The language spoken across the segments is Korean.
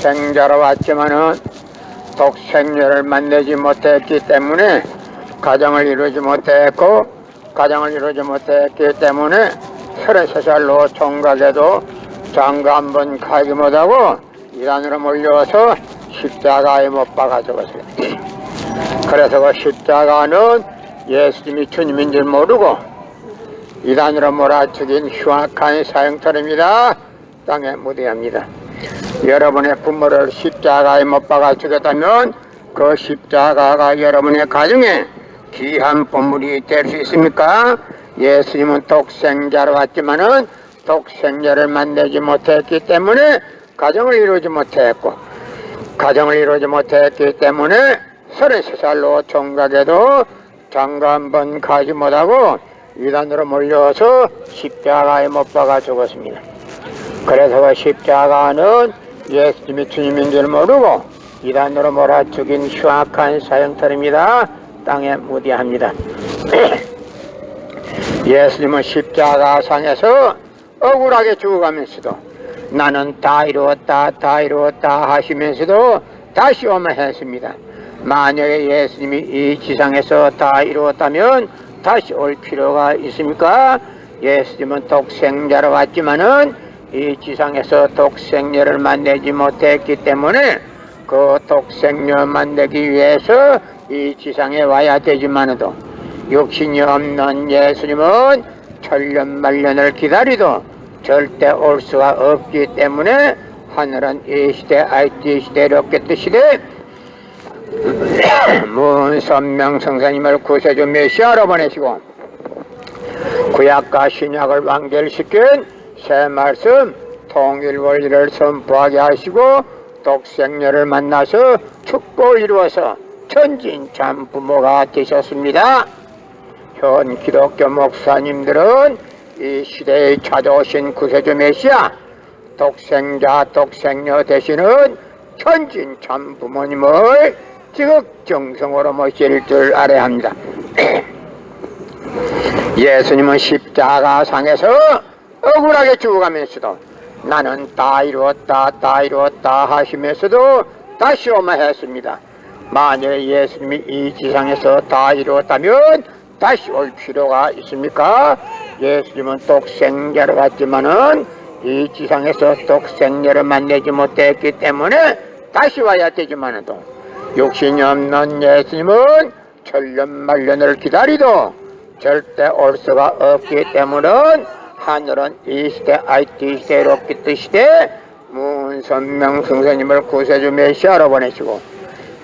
독생자로 왔지만은 독생녀를 만나지 못했기 때문에 가정을 이루지 못했고, 가정을 이루지 못했기 때문에 33살로 총각에도 장가 한번 가지 못하고 이단으로 몰려서 십자가에 못 박아 죽었어요. 그래서 그 십자가는 예수님이 주님인 줄 모르고 이단으로 몰아죽인 흉악한 사형터입니다. 땅에 묻어야 여러분의 부모를 십자가에 못 박아 죽였다면 그 십자가가 여러분의 가정에 귀한 보물이 될 수 있습니까? 예수님은 독생자로 왔지만은 독생자를 만나지 못했기 때문에 가정을 이루지 못했고, 가정을 이루지 못했기 때문에 33살로 총각에도 장가 한번 가지 못하고 이단으로 몰려서 십자가에 못 박아 죽었습니다. 그래서 그 십자가는 예수님이 주님인 줄 모르고 이단으로 몰아 죽인 흉악한 사형터입니다. 땅에 묻어야 예수님은 십자가 상에서 억울하게 죽어가면서도 나는 다 이루었다 하시면서도 다시 오면 했습니다. 만약에 예수님이 이 지상에서 다 이루었다면 다시 올 필요가 있습니까? 예수님은 독생자로 왔지만은 이 지상에서 독생녀를 만나지 못했기 때문에 그 독생녀 만나기 위해서 이 지상에 와야 되지만도 육신이 없는 예수님은 천년만년을 기다리도 절대 올 수가 없기 때문에 하늘은 이 시대 IT 시대 로켓 시대 문선명성사님을 구세주 메시아로 보내시고 구약과 신약을 완결시킨 새 말씀 통일원리를 선포하게 하시고 독생녀를 만나서 축복을 이루어서 천진참 부모가 되셨습니다. 현 기독교 목사님들은 이 시대에 찾아오신 구세주 메시아 독생자 독생녀 되시는 천진참 부모님을 지극정성으로 모실 줄 알아야 합니다. 예수님은 십자가 상에서 억울하게 죽어가면서도 나는 다 이루었다 하시면서도 다시 오마 했습니다. 만약 예수님이 이 지상에서 다 이루었다면 다시 올 필요가 있습니까? 예수님은 독생자로 왔지만은 이 지상에서 독생자를 만나지 못했기 때문에 다시 와야 되지만도 육신이 없는 예수님은 천년만년을 기다리도 절대 올 수가 없기 때문에 하늘은 이 시대 IT 시대 로켓 시대 문선명 성사님을 구세주 메시아로 보내시고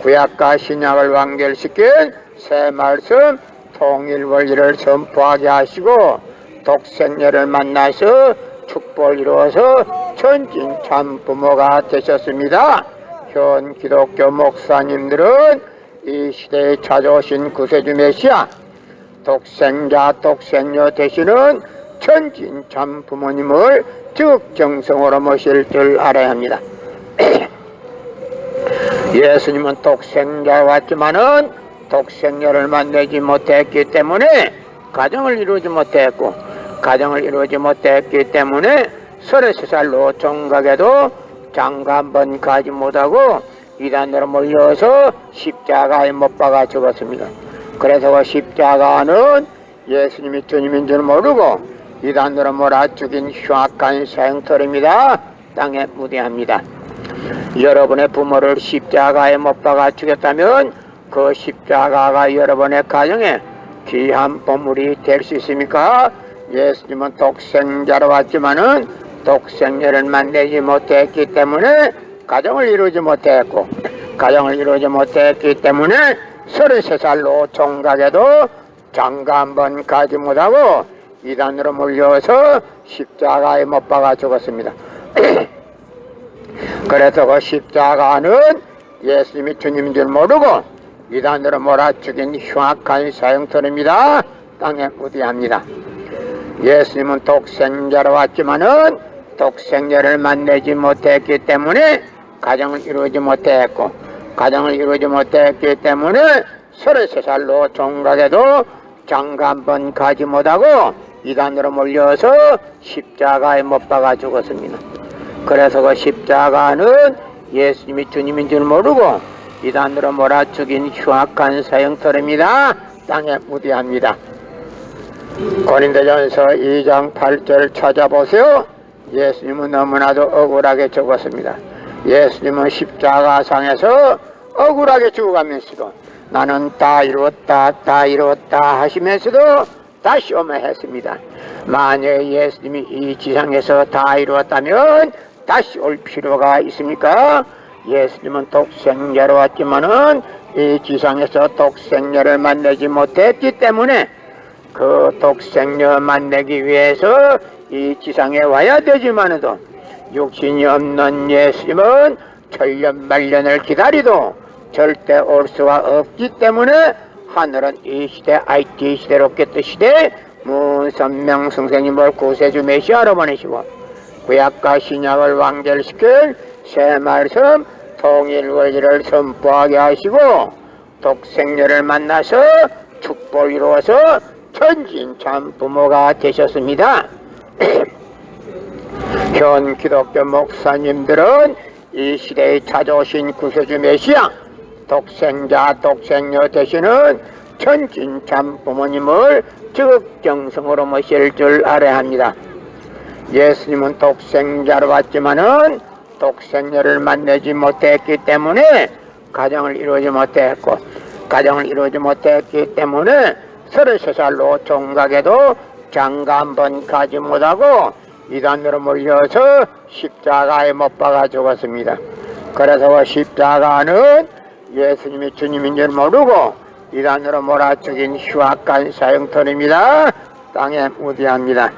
구약과 신약을 완결시킨 새 말씀 통일원리를 선포하게 하시고 독생녀를 만나서 축복을 이루어서 천진참 부모가 되셨습니다. 현 기독교 목사님들은 이 시대에 찾아오신 구세주 메시아 독생자 독생녀 되시는 천진참 부모님을 적정성으로 모실 줄 알아야 합니다. 예수님은 독생자 왔지만은 독생녀를 만나지 못했기 때문에 가정을 이루지 못했고, 가정을 이루지 못했기 때문에 33살로 총각에도 장가 한번 가지 못하고 이단으로 몰려서 십자가에 못 박아 죽었습니다. 그래서 그 십자가는 예수님이 주님인 줄 모르고 이단으로 몰아 죽인 흉악한 사형터입니다. 땅에 묻어야 여러분의 부모를 십자가에 못 박아 죽였다면 그 십자가가 여러분의 가정에 귀한 보물이 될 수 있습니까? 예수님은 독생자로 왔지만은 독생녀를 만나지 못했기 때문에 가정을 이루지 못했고, 가정을 이루지 못했기 때문에 33살로 총각에도 장가 한번 가지 못하고 이단으로 몰려서 십자가에 못 박아 죽었습니다. 그래서 그 십자가는 예수님이 주님인 줄 모르고 이단으로 몰아 죽인 흉악한 사형터입니다. 땅에 묻어야 예수님은 독생자로 왔지만은 독생자를 만나지 못했기 때문에 가정을 이루지 못했고, 가정을 이루지 못했기 때문에 33살로 총각에도 장가 한번 가지 못하고 이단으로 몰려서 십자가에 못 박아 죽었습니다. 그래서 그 십자가는 예수님이 주님인 줄 모르고 이단으로 몰아죽인 흉악한 사형터입니다. 땅에 무디합니다. 고린도전서 2장 8절 찾아보세요. 예수님은 너무나도 억울하게 죽었습니다. 예수님은 십자가상에서 억울하게 죽어가면서도 나는 다 이루었다 다 이루었다 하시면서도 다시 오며 했습니다. 만약에 예수님이 이 지상에서 다 이루었다면 다시 올 필요가 있습니까? 예수님은 독생자로 왔지만은 이 지상에서 독생자를 만나지 못했기 때문에 그 독생자 만나기 위해서 이 지상에 와야 되지만도 육신이 없는 예수님은 천년만년을 기다리도 절대 올 수가 없기 때문에 하늘은 이 시대 IT 시대 로켓 시대 문선명 선생님을 구세주 메시아로 보내시고 구약과 신약을 완결시킬 새 말씀 통일 원리를 선포하게 하시고 독생자를 만나서 축복을 이루어서 천진참 부모가 되셨습니다. 현 기독교 목사님들은 이 시대에 찾아오신 구세주 메시아 독생자 독생녀 되시는 천진참 부모님을 적극정성으로 모실 줄 알아야 합니다. 예수님은 독생자로 왔지만은 독생녀를 만나지 못했기 때문에 가정을 이루지 못했고 가정을 이루지 못했기 때문에 33살로 종각에도 장가 한 번 가지 못하고 이단으로 몰려서 십자가에 못 박아 죽었습니다. 그래서 십자가는 예수님이 주님인 줄 모르고 이단으로 몰아죽인 흉악한 사형터입니다. 땅에 무디합니다.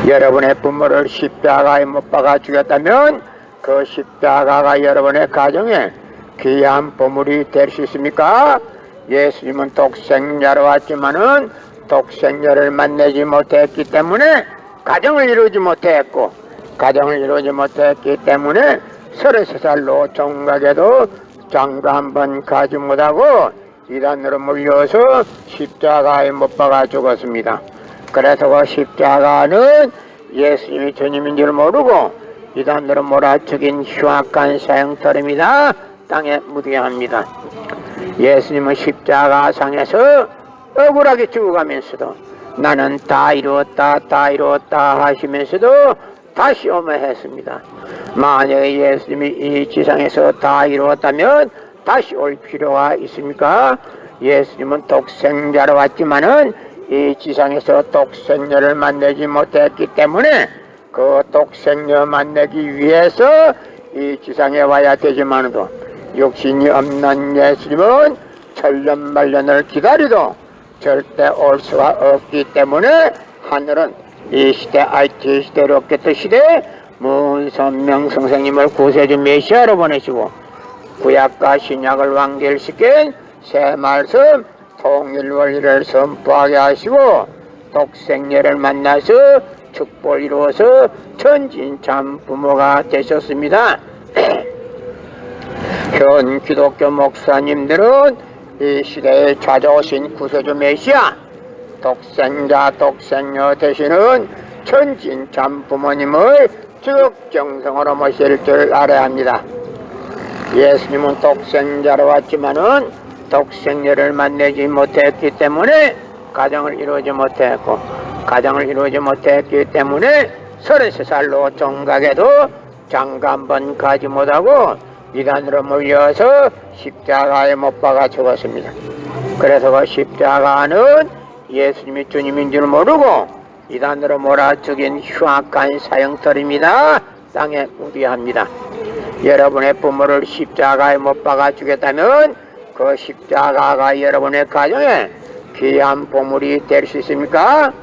여러분의 부모를 십자가에 못 박아 죽였다면 그 십자가가 여러분의 가정에 귀한 보물이 될 수 있습니까? 예수님은 독생자로 왔지만은 독생자를 만나지 못했기 때문에 가정을 이루지 못했고 가정을 이루지 못했기 때문에 33살로 종각에도 장가 한 번 가지 못하고 이단으로 몰려서 십자가에 못 박아 죽었습니다. 그래서 그 십자가는 예수님이 주님인 줄 모르고 이단으로 몰아죽인 흉악한 사형터입니다. 땅에 무디합니다. 예수님은 십자가상에서 억울하게 죽어가면서도 나는 다 이루었다 다 이루었다 하시면서도 다시 오며 했습니다. 만약에 예수님이 이 지상에서 다 이루었다면 다시 올 필요가 있습니까? 예수님은 독생자로 왔지만은 이 지상에서 독생자를 만나지 못했기 때문에 그 독생자 만나기 위해서 이 지상에 와야 되지만도 육신이 없는 예수님은 천년만년을 기다리도 절대 올 수가 없기 때문에 하늘은 이 시대 IT 시대 로켓 시대 문선명 선생님을 구세주 메시아로 보내시고 구약과 신약을 완결시킨 새 말씀 통일 원리를 선포하게 하시고 독생녀를 만나서 축복을 이루어서 천진참 부모가 되셨습니다. 현 기독교 목사님들은 이 시대에 찾아오신 구세주 메시아 독생자 독생녀 되시는 천진참 부모님을 적극정성으로 모실 줄 알아야 합니다. 예수님은 독생자로 왔지만은 독생녀를 만나지 못했기 때문에 가정을 이루지 못했고 가정을 이루지 못했기 때문에 33살로 종각에도 장가 한 번 가지 못하고 이단으로 몰려서 십자가에 못 박아 죽었습니다. 그래서 그 십자가는 예수님이 주님인 줄 모르고 이단으로 몰아죽인 흉악한 사형터입니다. 땅에 무디합니다. 여러분의 부모를 십자가에 못 박아 죽였다면 그 십자가가 여러분의 가정에 귀한 보물이 될 수 있습니까?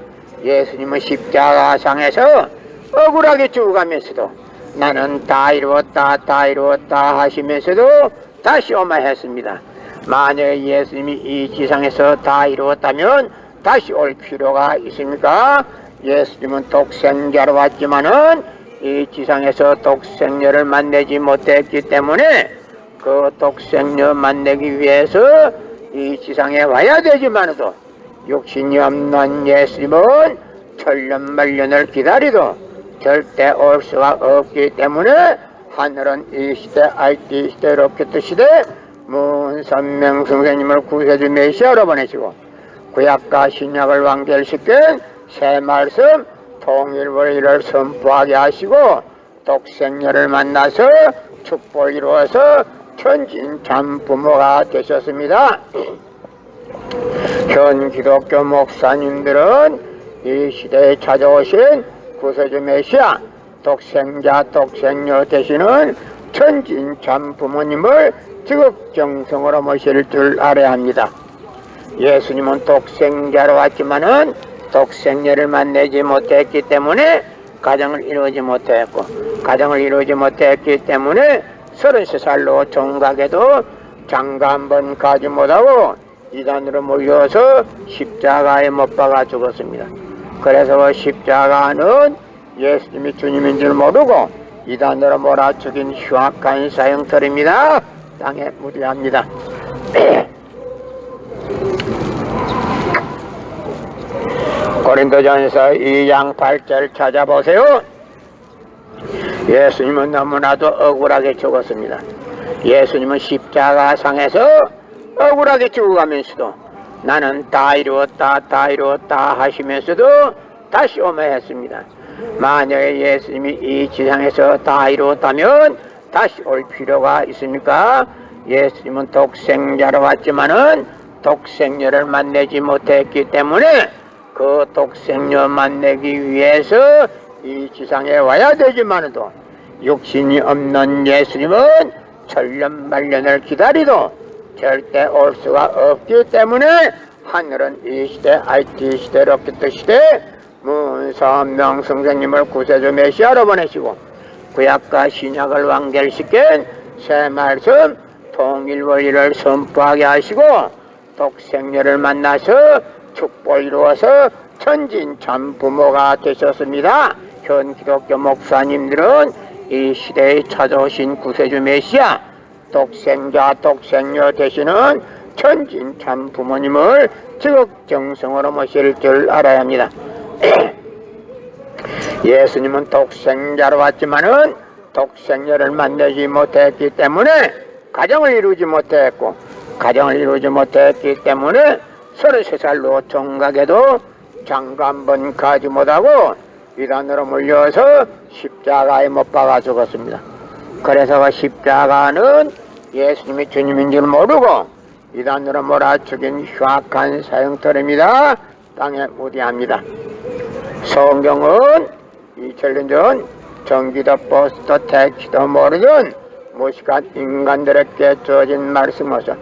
예수님은 십자가상에서 억울하게 죽어가면서도 나는 다 이루었다 다 이루었다 하시면서도 다시 오마 했습니다. 만약에 예수님이 이 지상에서 다 이루었다면 다시 올 필요가 있습니까? 예수님은 독생자로 왔지만은 이 지상에서 독생녀를 만나지 못했기 때문에 그 독생녀 만나기 위해서 이 지상에 와야 되지만도 육신이 없는 예수님은 천년만년을 기다리도 절대 올 수가 없기 때문에 하늘은 이 시대 IT 시대 로켓 시대 문선명성생님을 구세주 메시아로 보내시고 구약과 신약을 완결시킨 새 말씀 통일원리를 선포하게 하시고 독생녀를 만나서 축복을 이루어서 천진 참부모가 되셨습니다. 현 기독교 목사님들은 이 시대에 찾아오신 구세주 메시아 독생자 독생녀 되시는 천진 참부모님을 지극정성으로 모실 줄 알아야 합니다. 예수님은 독생자로 왔지만은 독생녀를 만나지 못했기 때문에 가정을 이루지 못했고 가정을 이루지 못했기 때문에 33살로 종각에도 장가 한번 가지 못하고 이단으로 몰려서 십자가에 못 박아 죽었습니다. 그래서 십자가는 예수님이 주님인 줄 모르고 이단으로 몰아 죽인 흉악한 사형털입니다. 땅에 무리합니다. 고린도전서 2장 8절 찾아보세요. 예수님은 너무나도 억울하게 죽었습니다. 예수님은 십자가상에서 억울하게 죽어가면서도 나는 다 이루었다 다 이루었다 하시면서도 다시 오매했습니다. 만약에 예수님이 이 지상에서 다 이루었다면 다시 올 필요가 있습니까? 예수님은 독생자로 왔지만은 독생녀를 만나지 못했기 때문에 그 독생녀 만나기 위해서 이 지상에 와야 되지만도 육신이 없는 예수님은 천년만년을 기다리도 절대 올 수가 없기 때문에 하늘은 이 시대 IT 시대 로켓 시대 문선명성생님을 구세주 메시아로 보내시고 구약과 신약을 완결시킨 새 말씀 통일원리를 선포하게 하시고 독생녀를 만나서 축복을 이루어서 천진 참부모가 되셨습니다. 현 기독교 목사님들은 이 시대에 찾아오신 구세주 메시아 독생자 독생녀 되시는 천진 참부모님을 지극정성으로 모실 줄 알아야 합니다. 예수님은 독생자로 왔지만은 독생녀를 만나지 못했기 때문에 가정을 이루지 못했고 가정을 이루지 못했기 때문에 33살로 종각에도 장가 한번 가지 못하고 이단으로 몰려서 십자가에 못 박아 죽었습니다. 그래서 십자가는 예수님이 주님인 줄 모르고 이단으로 몰아 죽인 흉악한 사형털입니다. 땅에 무디합니다. 성경은 2000년 전 전기도 버스도 택시도 모르던 무식한 인간들에게 주어진 말씀으로서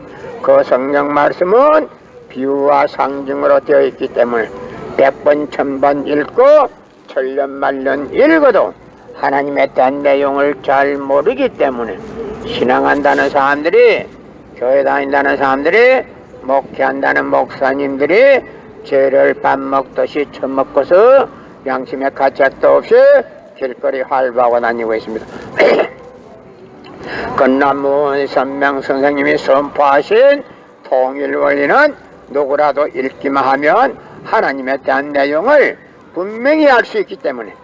그 성경 말씀은 비유와 상징으로 되어 있기 때문에 100번 1000번 읽고 천년만년 읽어도 하나님에 대한 내용을 잘 모르기 때문에 신앙한다는 사람들이 교회 다닌다는 사람들이 목회한다는 목사님들이 죄를 밥 먹듯이 처먹고서 양심의 가책도 없이 길거리 활보하고 다니고 있습니다. 건남문 선명선생님이 선포하신 통일원리는 누구라도 읽기만 하면 하나님에 대한 내용을 분명히 알 수 있기 때문에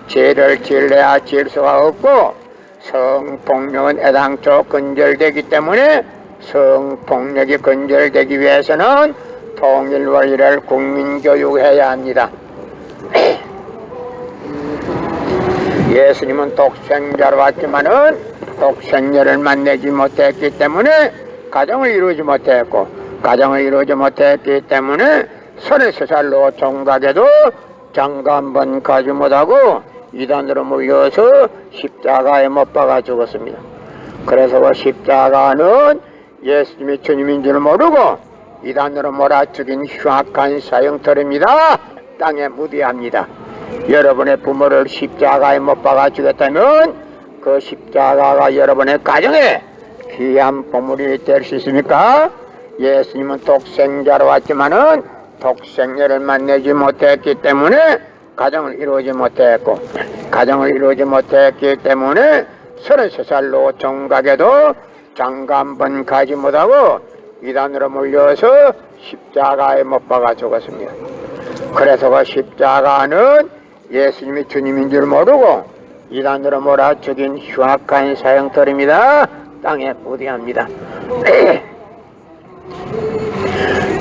죄를 지을래야 지을 수가 없고 성폭력은 애당초 근절되기 때문에 성폭력이 근절되기 위해서는 통일원리를 국민교육해야 합니다. 예수님은 독생자로 왔지만은 독생녀를 만나지 못했기 때문에 가정을 이루지 못했고 가정을 이루지 못했기 때문에 33살로 종각에도 장가 한번 가지 못하고 이단으로 몰려서 십자가에 못 박아 죽었습니다. 그래서 십자가는 예수님이 주님인 줄 모르고 이단으로 몰아 죽인 흉악한 사형털입니다. 땅에 무디합니다. 여러분의 부모를 십자가에 못 박아 죽였다면 그 십자가가 여러분의 가정에 귀한 보물이 될 수 있습니까? 예수님은 독생자로 왔지만은 독생녀를 만나지 못했기 때문에 가정을 이루지 못했고 가정을 이루지 못했기 때문에 33살로 종각에도 장가 한번 가지 못하고 이단으로 몰려서 십자가에 못 박아 죽었습니다. 그래서 그 십자가는 예수님이 주님인 줄 모르고 이단으로 몰아 죽인 흉악한 사형터입니다. 땅에 무디합니다.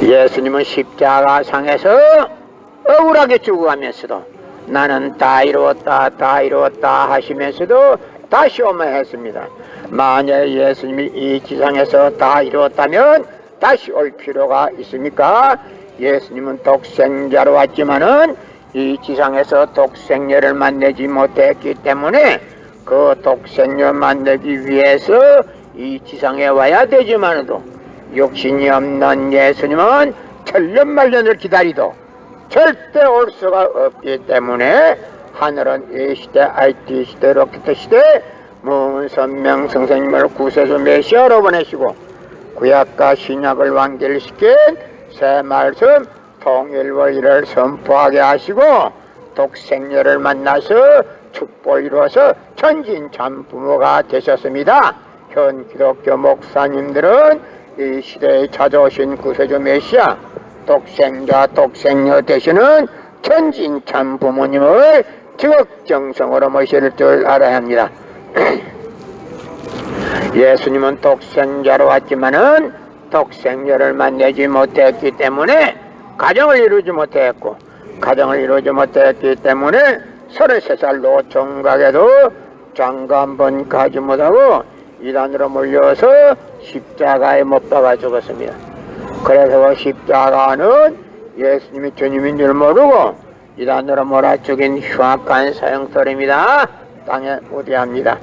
예수님은 십자가상에서 억울하게 죽어가면서도 나는 다 이루었다 다 이루었다 하시면서도 다시 오면했습니다. 만약 예수님이 이 지상에서 다 이루었다면 다시 올 필요가 있습니까? 예수님은 독생자로 왔지만은 이 지상에서 독생녀를 만나지 못했기 때문에 그 독생녀 만나기 위해서 이 지상에 와야 되지만도 욕심이 없는 예수님은 천년만년을 기다리도 절대 올 수가 없기 때문에 하늘은 이 시대, IT 시대, 로켓 시대 문선명 선생님을 구세주 메시아로 보내시고 구약과 신약을 완결시킨 새 말씀 통일원리를 선포하게 하시고 독생녀를 만나서 축복을 이루어서 천진참부모가 되셨습니다. 현 기독교 목사님들은 이 시대에 찾아오신 구세주 메시아 독생자 독생녀 되시는 천진참부모님을 지극정성으로 모실 줄 알아야 합니다. 예수님은 독생자로 왔지만은 독생녀를 만나지 못했기 때문에 가정을 이루지 못했고 가정을 이루지 못했기 때문에 33살 노총각에도 장가 한 번 가지 못하고 이단으로 몰려서 십자가에 못 박아 죽었습니다. 그래서 십자가는 예수님이 주님인 줄 모르고 이단으로 몰아 죽인 흉악한 사형터입니다. 땅에 무디합니다.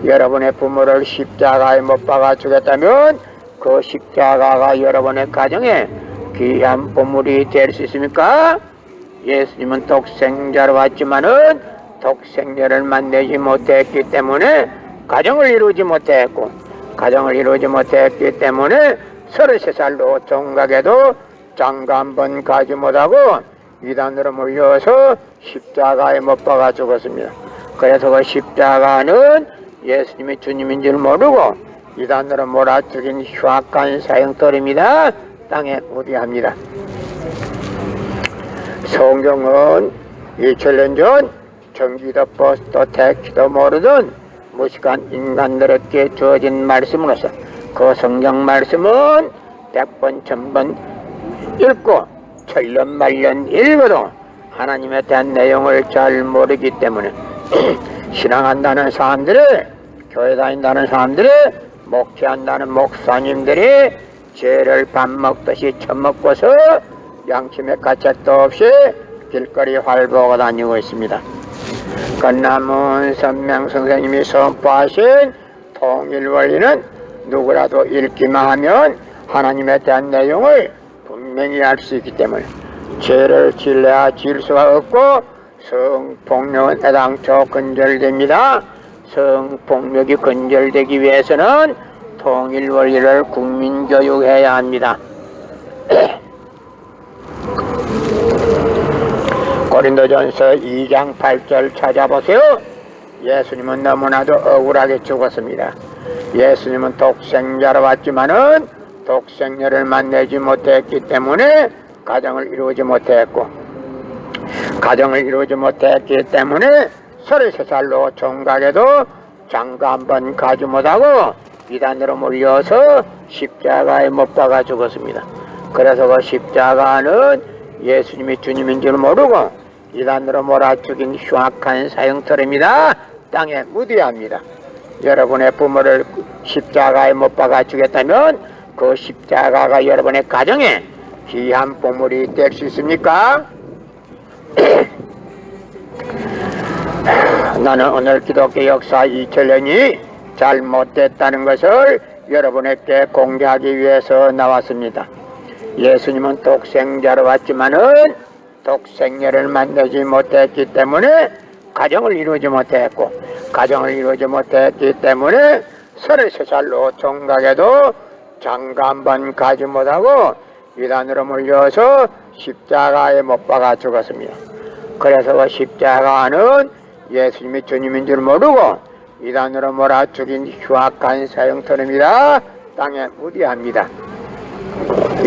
여러분의 부모를 십자가에 못 박아 죽였다면 그 십자가가 여러분의 가정에 귀한 보물이 될 수 있습니까? 예수님은 독생자로 왔지만은 독생녀를 만나지 못했기 때문에 가정을 이루지 못했고 가정을 이루지 못했기 때문에 33살로 종각에도 장가 한 번 가지 못하고 이단으로 몰려서 십자가에 못 박아 죽었습니다. 그래서 그 십자가는 예수님이 주님인 줄 모르고 이단으로 몰아 죽인 흉악한 사형터입니다. 땅에 무디합니다. 성경은 2000년 전 전기도 버스도 택시도 모르던 무식한 인간들에게 주어진 말씀으로서 그 성경 말씀은 100번 1000번 읽고 천년만년 읽어도 하나님에 대한 내용을 잘 모르기 때문에 신앙한다는 사람들이 교회 다닌다는 사람들이 목회한다는 목사님들이 죄를 밥 먹듯이 처먹고서 양심의 가책도 없이 길거리 활보하고 다니고 있습니다. 건남은 선명 선생님이 선포하신 통일원리는 누구라도 읽기만 하면 하나님에 대한 내용을 분명히 알 수 있기 때문에 죄를 질러야 질 수가 없고 성폭력은 애당초 근절됩니다. 성폭력이 근절되기 위해서는 통일원리를 국민교육해야 합니다. 고린도전서 2장 8절 찾아보세요. 예수님은 너무나도 억울하게 죽었습니다. 예수님은 독생자로 왔지만은 독생녀를 만나지 못했기 때문에 가정을 이루지 못했고 가정을 이루지 못했기 때문에 33살로 총각에도 장가 한 번 가지 못하고 이단으로 몰려서 십자가에 못 박아 죽었습니다. 그래서 그 십자가는 예수님이 주님인 줄 모르고 이단으로 몰아 죽인 흉악한 사형터입니다. 땅에 무디합니다. 여러분의 부모를 십자가에 못 박아 죽였다면 그 십자가가 여러분의 가정에 귀한 보물이 될 수 있습니까? 나는 오늘 기독교 역사 2000년이 잘못됐다는 것을 여러분에게 공개하기 위해서 나왔습니다. 예수님은 독생자로 왔지만은 독생녀를 만나지 못했기 때문에 가정을 이루지 못했고 가정을 이루지 못했기 때문에 33살로 총각에도 장가 한 번 가지 못하고 이단으로 몰려서 십자가에 못 박아 죽었습니다. 그래서 그 십자가는 예수님이 주님인 줄 모르고 이단으로 몰아 죽인 흉악한 사형터입니다. 땅에 무디합니다.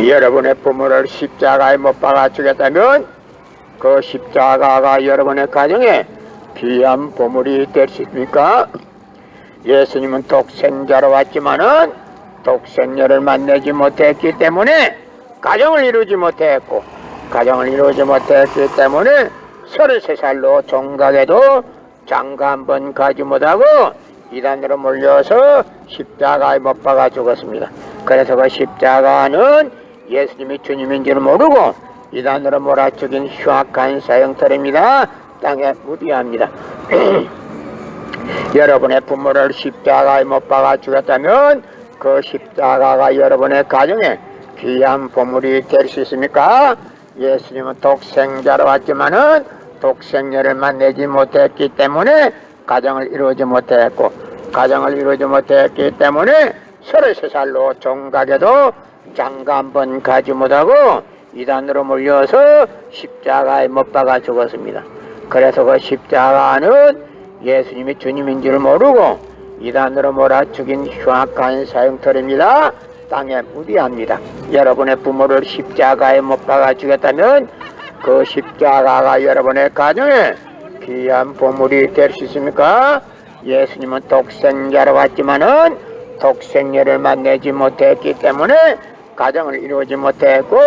여러분의 부모를 십자가에 못 박아 죽였다면 그 십자가가 여러분의 가정에 귀한 보물이 될 수 있습니까? 예수님은 독생자로 왔지만은 독생녀를 만나지 못했기 때문에 가정을 이루지 못했고, 가정을 이루지 못했기 때문에 33살로 종각에도 장가 한 번 가지 못하고 이단으로 몰려서 십자가에 못 박아 죽었습니다. 그래서 그 십자가는 예수님이 주님인 줄 모르고 이단으로 몰아죽인 흉악한 사형털입니다. 땅에 무디합니다. 여러분의 부모를 십자가에 못 박아 죽였다면 그 십자가가 여러분의 가정에 귀한 보물이 될 수 있습니까? 예수님은 독생자로 왔지만은 독생녀를 만나지 못했기 때문에 가정을 이루지 못했고, 가정을 이루지 못했기 때문에 33살로 종각에도 장가 한 번 가지 못하고 이단으로 몰려서 십자가에 못 박아 죽었습니다. 그래서 그 십자가는 예수님이 주님인 줄 모르고 이단으로 몰아 죽인 흉악한 사형털입니다. 땅에 무디합니다. 여러분의 부모를 십자가에 못 박아 죽였다면 그 십자가가 여러분의 가정에 귀한 보물이 될 수 있습니까? 예수님은 독생자로 왔지만은 독생녀를 만나지 못했기 때문에 가정을 이루지 못했고,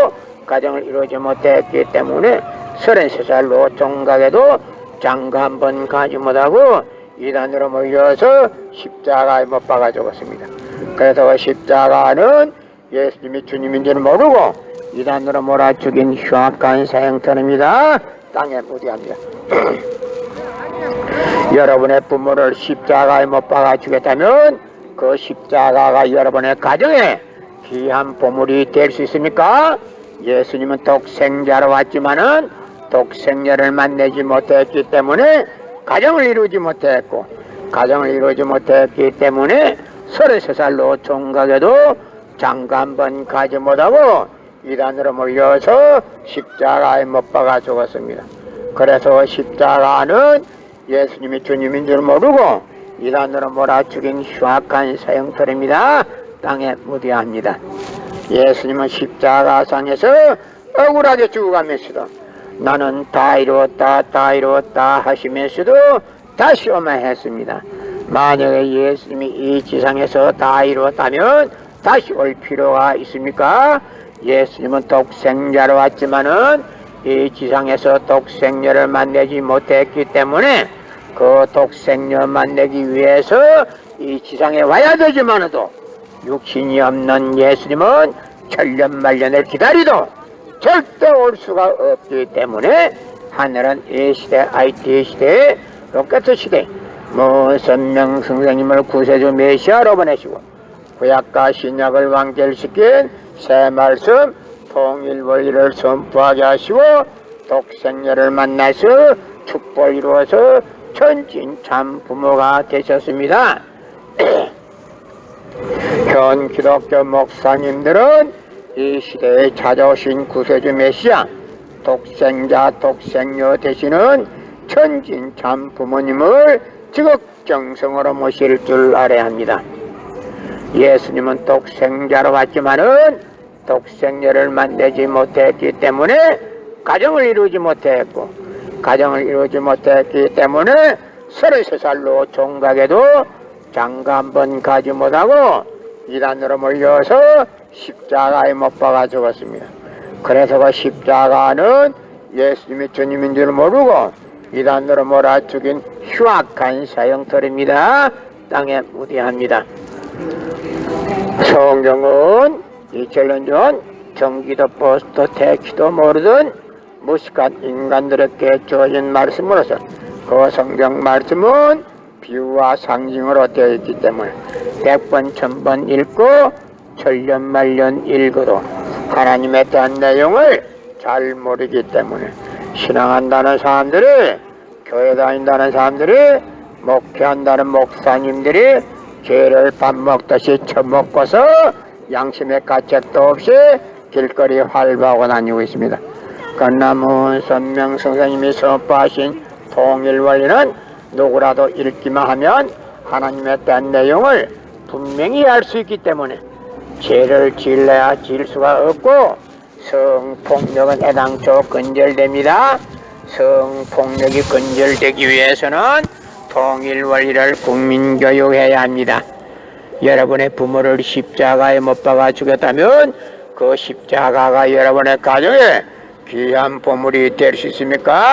가정을 이루지 못했기 때문에 33살로 종각에도 장가 한 번 가지 못하고 이단으로 몰려서 십자가에 못 박아 죽었습니다. 그래서 그 십자가는 예수님이 주님인 줄 모르고 이단으로 몰아 죽인 흉악한 사형터입니다. 땅에 무디합니다. 여러분의 부모를 십자가에 못 박아 죽였다면 그 십자가가 여러분의 가정에 귀한 보물이 될 수 있습니까? 예수님은 독생자로 왔지만은 독생녀를 만나지 못했기 때문에 가정을 이루지 못했고, 가정을 이루지 못했기 때문에 33살로 종각에도 장가 한 번 가지 못하고 이단으로 몰려서 십자가에 못 박아 죽었습니다. 그래서 십자가는 예수님이 주님인 줄 모르고 이단으로 몰아 죽인 흉악한 사형털입니다. 땅에 무디합니다. 예수님은 십자가상에서 억울하게 죽어가면서도 나는 다 이루었다, 다 이루었다 하시면서도 다시 오만했습니다. 만약에 예수님이 이 지상에서 다 이루었다면 다시 올 필요가 있습니까? 예수님은 독생자로 왔지만은 이 지상에서 독생녀를 만나지 못했기 때문에 그 독생녀 만나기 위해서 이 지상에 와야 되지만도 육신이 없는 예수님은 천년만년을 기다리도 절대 올 수가 없기 때문에 하늘은 이 시대, IT 시대, 로켓 시대, 선명 선생님을 구세주 메시아로 보내시고 구약과 신약을 완결시킨 새 말씀 통일 원리를 선포하게 하시고 독생녀를 만나서 축복을 이루어서 천진 참 부모가 되셨습니다. 현 기독교 목사님들은 이 시대에 찾아오신 구세주 메시아 독생자 독생녀 되시는 천진 참 부모님을 지극정성으로 모실 줄 알아야 합니다. 예수님은 독생자로 왔지만은 독생녀를 만나지 못했기 때문에 가정을 이루지 못했고, 가정을 이루지 못했기 때문에 33살로 종각에도 장가 한 번 가지 못하고 이단으로 몰려서 십자가에 못 박아 죽었습니다. 그래서 그 십자가는 예수님이 주님인 줄 모르고 이단으로 몰아 죽인 흉악한 사형털입니다. 땅에 무디합니다. 성경은 2000년 전 경기도 포스트 택시도 모르던 무식한 인간들에게 주어진 말씀으로서 그 성경 말씀은 비유와 상징으로 되어 있기 때문에 100번 1000번 읽고 천년만년 읽어도 하나님에 대한 내용을 잘 모르기 때문에 신앙한다는 사람들이, 교회 다닌다는 사람들이, 목회한다는 목사님들이 죄를 밥 먹듯이 처먹고서 양심의 가책도 없이 길거리 활보하고 다니고 있습니다. 건나문 선명 선생님이 선포하신 통일원리는 누구라도 읽기만 하면 하나님에 대한 내용을 분명히 알 수 있기 때문에 죄를 지을래야 지을 수가 없고 성폭력은 애당초 근절됩니다. 성폭력이 근절되기 위해서는 통일 원리를 국민교육해야 합니다. 여러분의 부모를 십자가에 못 박아 죽였다면 그 십자가가 여러분의 가정에 귀한 보물이 될 수 있습니까?